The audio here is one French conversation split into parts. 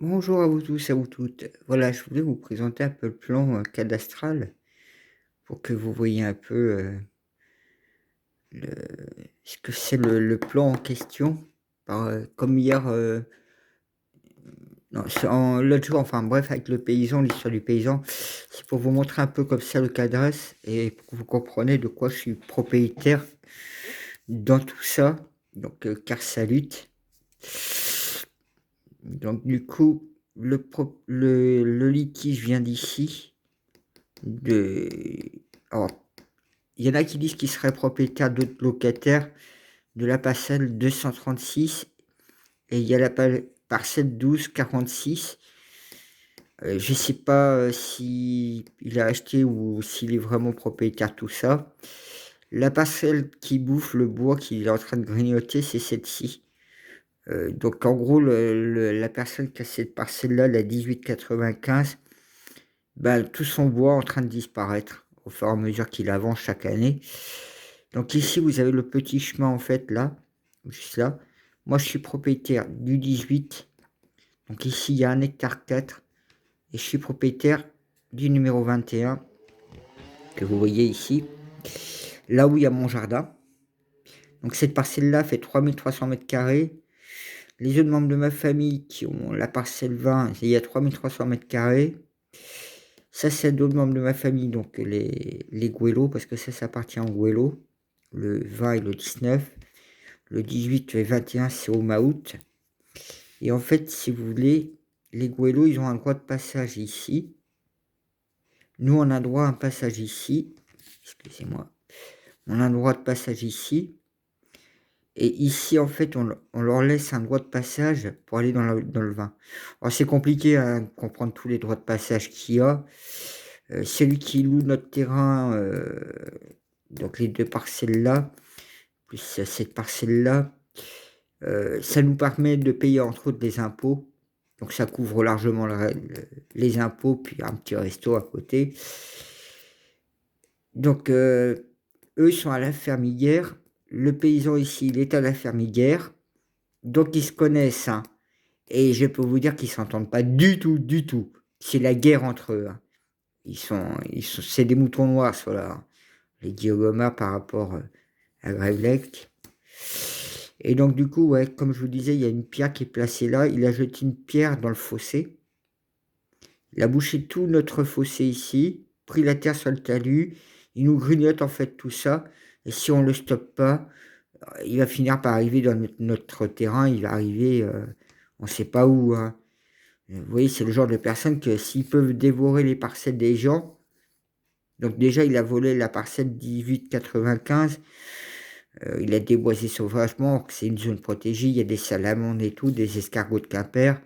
Bonjour à vous tous, à vous toutes. Voilà, je voulais vous présenter un peu le plan cadastral pour que vous voyez un peu ce que c'est le plan en question. Comme hier, non, l'autre jour, enfin bref, avec le paysan, l'histoire du paysan, c'est pour vous montrer un peu comme ça le cadastre et pour que vous compreniez de quoi je suis propriétaire dans tout ça. Donc, car salut. Donc, du coup, le litige vient d'ici. De... Alors, il y en a qui disent qu'ils seraient propriétaires d'autres locataires de la parcelle 236 et il y a la parcelle 1246. Je ne sais pas si il a acheté ou s'il est vraiment propriétaire de tout ça. La parcelle qui bouffe le bois qu'il est en train de grignoter, c'est celle-ci. Donc en gros, la personne qui a cette parcelle-là, la 1895, bah, tout son bois est en train de disparaître au fur et à mesure qu'il avance chaque année. Donc ici, vous avez le petit chemin en fait là, juste là. Moi, je suis propriétaire du 18. Donc ici, il y a 1 hectare 4 et je suis propriétaire du numéro 21 que vous voyez ici, là où il y a mon jardin. Donc cette parcelle-là fait 3300 mètres carrés. Les autres membres de ma famille qui ont la parcelle 20, il y a 3300 mètres carrés. Ça, c'est d'autres membres de ma famille, donc les Gouello, parce que ça appartient aux Gouello. Le 20 et le 19. Le 18 et le 21, c'est au Maout. Et en fait, si vous voulez, les Gouello, ils ont un droit de passage ici. Nous, on a droit à un passage ici. Excusez-moi. On a un droit de passage ici. Et ici, en fait, on leur laisse un droit de passage pour aller dans le vin. Alors, c'est compliqué à comprendre tous les droits de passage qu'il y a. Celui qui loue notre terrain, donc les deux parcelles-là, plus cette parcelle-là, ça nous permet de payer entre autres des impôts. Donc ça couvre largement les impôts, puis un petit resto à côté. Donc eux, ils sont à la fermilière. Le paysan ici, il est à la fermilière. Donc ils se connaissent, hein. Et je peux vous dire qu'ils s'entendent pas du tout, du tout. C'est la guerre entre eux, hein. C'est des moutons noirs, ceux-là. Les Diogoma par rapport à Gravelec. Et donc du coup, ouais, comme je vous disais, il y a une pierre qui est placée là. Il a jeté une pierre dans le fossé. Il a bouché tout notre fossé ici, pris la terre sur le talus. Il nous grignote en fait tout ça. Et si on ne le stoppe pas, il va finir par arriver dans notre terrain. Il va arriver, on ne sait pas où, hein. Vous voyez, c'est le genre de personnes que s'ils peuvent dévorer les parcelles des gens. Donc déjà, il a volé la parcelle 1895. Il a déboisé sauvagement, c'est une zone protégée, il y a des salamandres et tout, des escargots de Quimper.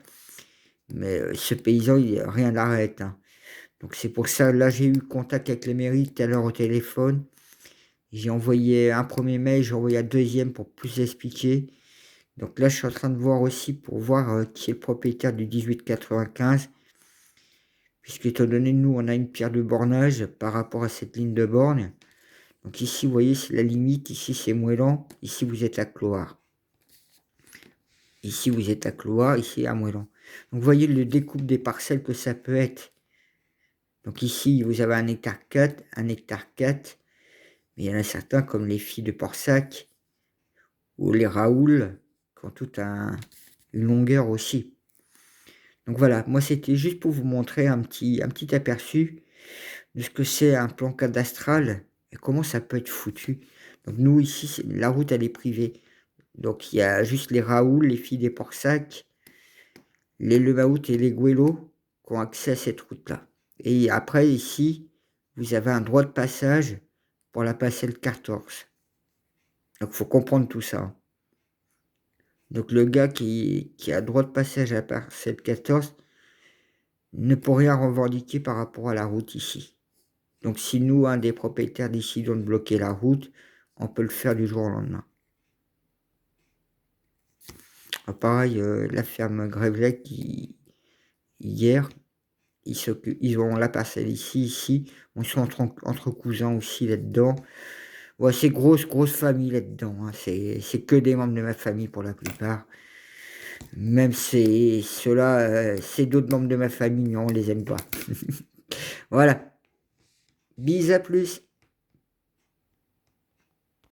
Mais ce paysan, rien n'arrête, hein. Donc c'est pour ça, là j'ai eu contact avec les mairies tout à l'heure au téléphone. J'ai envoyé un premier mail, j'ai envoyé un deuxième pour plus expliquer. Donc là je suis en train de voir aussi pour voir qui est le propriétaire du 1895. Puisque étant donné nous on a une pierre de bornage par rapport à cette ligne de borne. Donc ici vous voyez c'est la limite, ici c'est Moëlan, ici vous êtes à Cloire. Ici vous êtes à Cloire, ici à Moëlan. Donc vous voyez le découpe des parcelles que ça peut être. Donc ici vous avez 1 hectare 4, 1 hectare 4. Mais il y en a certains comme les filles de Porsac ou les Raoul qui ont toute une longueur aussi. Donc voilà, moi c'était juste pour vous montrer un petit aperçu de ce que c'est un plan cadastral et comment ça peut être foutu. Donc nous ici, la route elle est privée. Donc il y a juste les Raoul, les filles des Porsac, les Lemaout et les Gouello qui ont accès à cette route-là. Et après ici, vous avez un droit de passage pour la parcelle 14. Donc il faut comprendre tout ça. Donc le gars qui a droit de passage à la parcelle 14 ne peut rien revendiquer par rapport à la route ici. Donc si nous, un des propriétaires décidons de bloquer la route, on peut le faire du jour au lendemain. Pareil, la ferme Grevlec, hier, ils ont la parcelle ici. On sont entre cousins aussi là-dedans. Ouais, c'est grosse famille là-dedans, hein. C'est que des membres de ma famille pour la plupart. Même c'est ceux-là, c'est d'autres membres de ma famille, non, on les aime pas. Voilà. Bis, à plus.